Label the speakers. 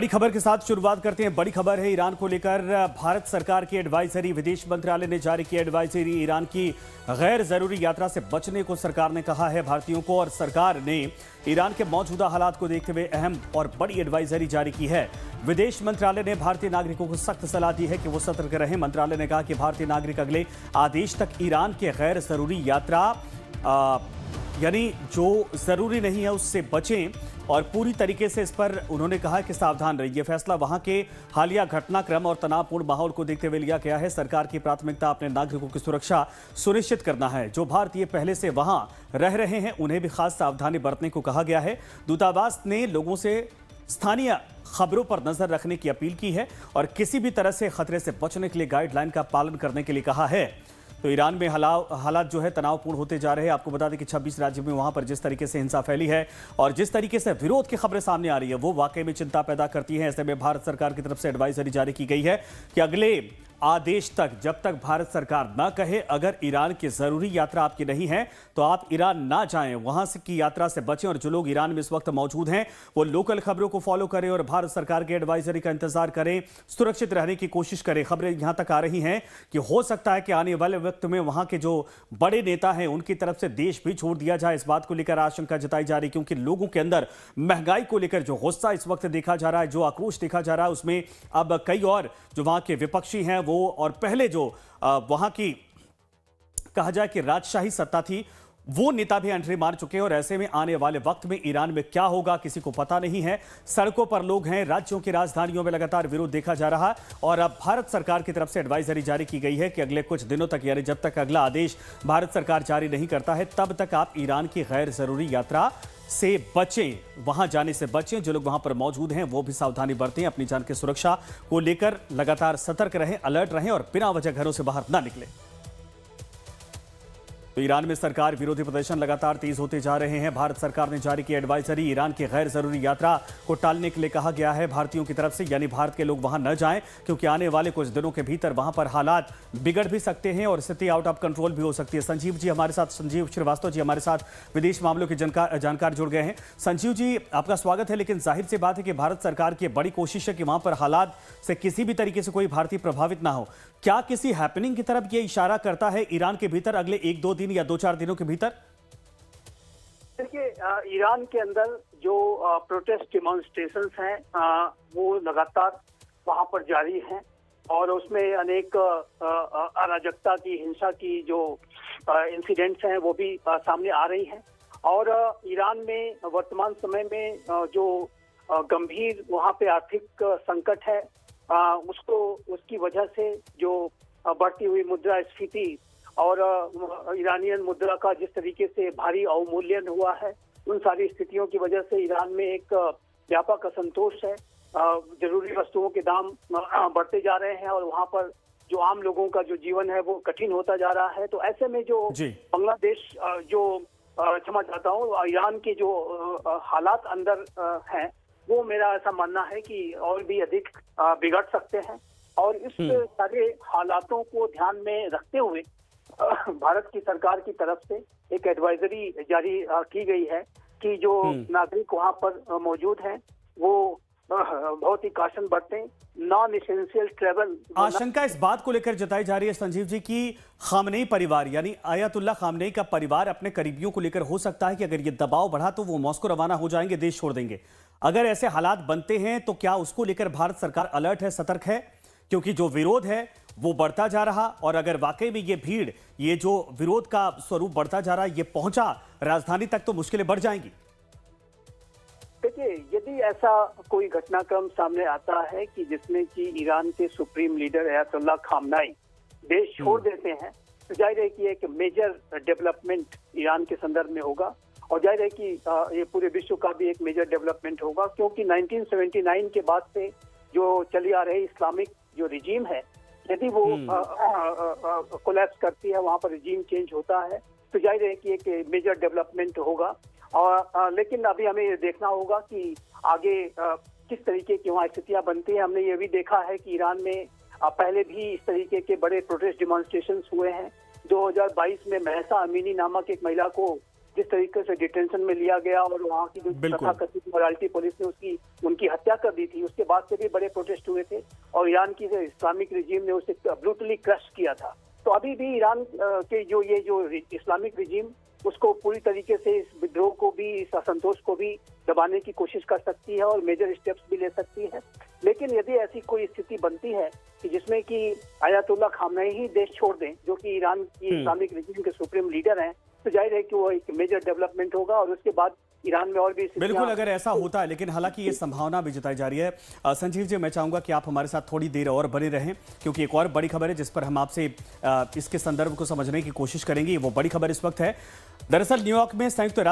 Speaker 1: बड़ी खबर के साथ शुरुआत करते हैं। बड़ी खबर है ईरान को लेकर भारत सरकार की एडवाइजरी। विदेश मंत्रालय ने जारी की एडवाइजरी। ईरान की गैर जरूरी यात्रा से बचने को सरकार ने कहा है भारतीयों को, और सरकार ने ईरान के मौजूदा हालात को देखते हुए अहम और बड़ी एडवाइजरी जारी की है। विदेश मंत्रालय ने भारतीय नागरिकों को सख्त सलाह दी है कि वो सतर्क रहें। मंत्रालय ने कहा कि भारतीय नागरिक अगले आदेश तक ईरान के गैर जरूरी यात्रा यानी जो जरूरी नहीं है उससे बचें, और पूरी तरीके से इस पर उन्होंने कहा कि सावधान रहिए। फैसला वहां के हालिया घटनाक्रम और तनावपूर्ण माहौल को देखते हुए लिया गया है। सरकार की प्राथमिकता अपने नागरिकों की सुरक्षा सुनिश्चित करना है। जो भारतीय पहले से वहां रह रहे हैं उन्हें भी खास सावधानी बरतने को कहा गया है। दूतावास ने लोगों से स्थानीय खबरों पर नजर रखने की अपील की है और किसी भी तरह से खतरे से बचने के लिए गाइडलाइन का पालन करने के लिए कहा है। तो ईरान में हालात जो है तनावपूर्ण होते जा रहे हैं। आपको बता दें कि 26 राज्यों में वहां पर जिस तरीके से हिंसा फैली है और जिस तरीके से विरोध की खबरें सामने आ रही है वो वाकई में चिंता पैदा करती है। ऐसे में भारत सरकार की तरफ से एडवाइजरी जारी की गई है कि अगले आदेश तक, जब तक भारत सरकार ना कहे, अगर ईरान की जरूरी यात्रा आपकी नहीं है तो आप ईरान ना जाएं, वहां से की यात्रा से बचें। और जो लोग ईरान में इस वक्त मौजूद हैं वो लोकल खबरों को फॉलो करें और भारत सरकार की एडवाइजरी का इंतजार करें, सुरक्षित रहने की कोशिश करें। खबरें यहां तक आ रही हैं कि हो सकता है कि आने वाले वक्त में वहां के जो बड़े नेता हैं उनकी तरफ से देश भी छोड़ दिया जाए। इस बात को लेकर आशंका जताई जा रही, क्योंकि लोगों के अंदर महंगाई को लेकर जो गुस्सा इस वक्त देखा जा रहा है, जो आक्रोश देखा जा रहा है, उसमें अब कई और जो वहां के विपक्षी हैं वो, और पहले जो वहां की कहा जाए कि राजशाही सत्ता थी, वो नेता भी एंट्री मार चुके हैं। और ऐसे में आने वाले वक्त में ईरान में क्या होगा किसी को पता नहीं है। सड़कों पर लोग हैं, राज्यों की राजधानियों में लगातार विरोध देखा जा रहा है। और अब भारत सरकार की तरफ से एडवाइजरी जारी की गई है कि अगले कुछ दिनों तक, यानी जब तक अगला आदेश भारत सरकार जारी नहीं करता है, तब तक आप ईरान की गैर जरूरी यात्रा से बचें, वहां जाने से बचें। जो लोग वहां पर मौजूद हैं वो भी सावधानी बरतें, अपनी जान की सुरक्षा को लेकर लगातार सतर्क रहें, अलर्ट रहें और बिना वजह घरों से बाहर ना निकलें। तो ईरान में सरकार विरोधी प्रदर्शन लगातार तेज होते जा रहे हैं। भारत सरकार ने जारी की एडवाइजरी। ईरान की गैर जरूरी यात्रा को टालने के लिए कहा गया है भारतीयों की तरफ से, यानी भारत के लोग वहां न जाएं, क्योंकि आने वाले कुछ दिनों के भीतर वहां पर हालात बिगड़ भी सकते हैं और स्थिति आउट ऑफ कंट्रोल भी हो सकती है। संजीव जी हमारे साथ, संजीव श्रीवास्तव जी हमारे साथ विदेश मामलों के जानकार जुड़ गए हैं। संजीव जी, आपका स्वागत है। लेकिन जाहिर सी बात है कि भारत सरकार की बड़ी कोशिश है कि वहां पर हालात से किसी भी तरीके से कोई भारतीय प्रभावित ना हो। क्या किसी हैपनिंग की तरफ यह इशारा करता है ईरान के भीतर अगले 1-2 दिन या 2-4 दिनों के भीतर?
Speaker 2: देखिए, ईरान के अंदर जो प्रोटेस्ट डिमॉन्स्ट्रेशंस हैं वो लगातार वहां पर जारी हैं और उसमें अनेक अराजकता की, हिंसा की जो इंसिडेंट्स हैं वो भी सामने आ रही हैं। और ईरान में वर्तमान समय में जो गंभीर वहां पे आर्थिक संकट है, उसकी वजह से जो बढ़ती हुई मुद्रास्फीति और ईरानियन मुद्रा का जिस तरीके से भारी अवमूल्यन हुआ है, उन सारी स्थितियों की वजह से ईरान में एक व्यापक असंतोष है। जरूरी वस्तुओं के दाम बढ़ते जा रहे हैं और वहां पर जो आम लोगों का जो जीवन है वो कठिन होता जा रहा है। तो ऐसे में जो बांग्लादेश क्षमा चाहता हूँ, ईरान के जो हालात अंदर हैं, वो मेरा ऐसा मानना है कि और भी अधिक बिगड़ सकते हैं। और इस सारे हालातों को ध्यान में रखते हुए भारत की सरकार की तरफ से एक एडवाइजरी जारी की गई है कि जो नागरिक वहां पर मौजूद हैं वो बहुत ही काशन बरतें, नॉन एसेंशियल ट्रेवल।
Speaker 1: आशंका इस बात को लेकर जताई जा रही है संजीव जी की खामनेई परिवार यानी आयतुल्ला खामनेई का परिवार अपने करीबियों को लेकर हो सकता है कि अगर ये दबाव बढ़ा तो वो मॉस्को रवाना हो जाएंगे, देश छोड़ देंगे। अगर ऐसे हालात बनते हैं तो क्या उसको लेकर भारत सरकार अलर्ट है, सतर्क है? क्योंकि जो विरोध है वो बढ़ता जा रहा, और अगर वाकई में ये भीड़, ये जो विरोध का स्वरूप बढ़ता जा रहा है, ये पहुंचा राजधानी तक तो मुश्किलें बढ़ जाएंगी।
Speaker 2: देखिए, यदि ऐसा कोई घटनाक्रम सामने आता है कि जिसमें कि ईरान के सुप्रीम लीडर आयतुल्ला खामनेई देश छोड़ देते हैं, तो जाहिर है कि एक मेजर डेवलपमेंट ईरान के संदर्भ में होगा और जाहिर है कि ये पूरे विश्व का भी एक मेजर डेवलपमेंट होगा। क्योंकि 1979 के बाद से जो चली आ रही इस्लामिक जो रिजीम है, यदि वो कोलैप्स करती है, वहां पर रिजीम चेंज होता है, तो जाहिर है कि एक मेजर डेवलपमेंट होगा। और लेकिन अभी हमें ये देखना होगा कि आगे किस तरीके की वहाँ स्थितियां बनती हैं। हमने ये भी देखा है कि ईरान में पहले भी इस तरीके के बड़े प्रोटेस्ट डिमॉन्स्ट्रेशंस हुए हैं। 2022 में महसा अमीनी नामक एक महिला को जिस तरीके से डिटेंशन में लिया गया और वहाँ की जो
Speaker 1: बिल्कुल।
Speaker 2: तथाकथित मोरालिटी पुलिस ने उनकी हत्या कर दी थी, उसके बाद से भी बड़े प्रोटेस्ट हुए थे और ईरान की जो इस्लामिक रिजीम ने उसे ब्रूटली क्रश किया था। तो अभी भी ईरान के जो इस्लामिक रिजीम उसको पूरी तरीके से इस विद्रोह को भी, इस असंतोष को भी दबाने की कोशिश कर सकती है और मेजर स्टेप्स भी ले सकती है। लेकिन यदि ऐसी कोई स्थिति बनती है कि जिसमें कि अयातुल्लाह खामनेई ही देश छोड़ दें, जो कि ईरान की इस्लामिक रिजीम के सुप्रीम लीडर हैं, तो जाहिर है कि वो एक मेजर डेवलपमेंट होगा और उसके बाद ईरान में और भी
Speaker 1: बिल्कुल अगर ऐसा होता है, लेकिन हालांकि ये संभावना भी जताई जा रही है। संजीव जी, मैं चाहूंगा कि आप हमारे साथ थोड़ी देर और बने रहें, क्योंकि एक और बड़ी खबर है जिस पर हम आपसे इसके संदर्भ को समझने की कोशिश करेंगे। वो बड़ी खबर इस वक्त है, दरअसल न्यूयॉर्क में संयुक्त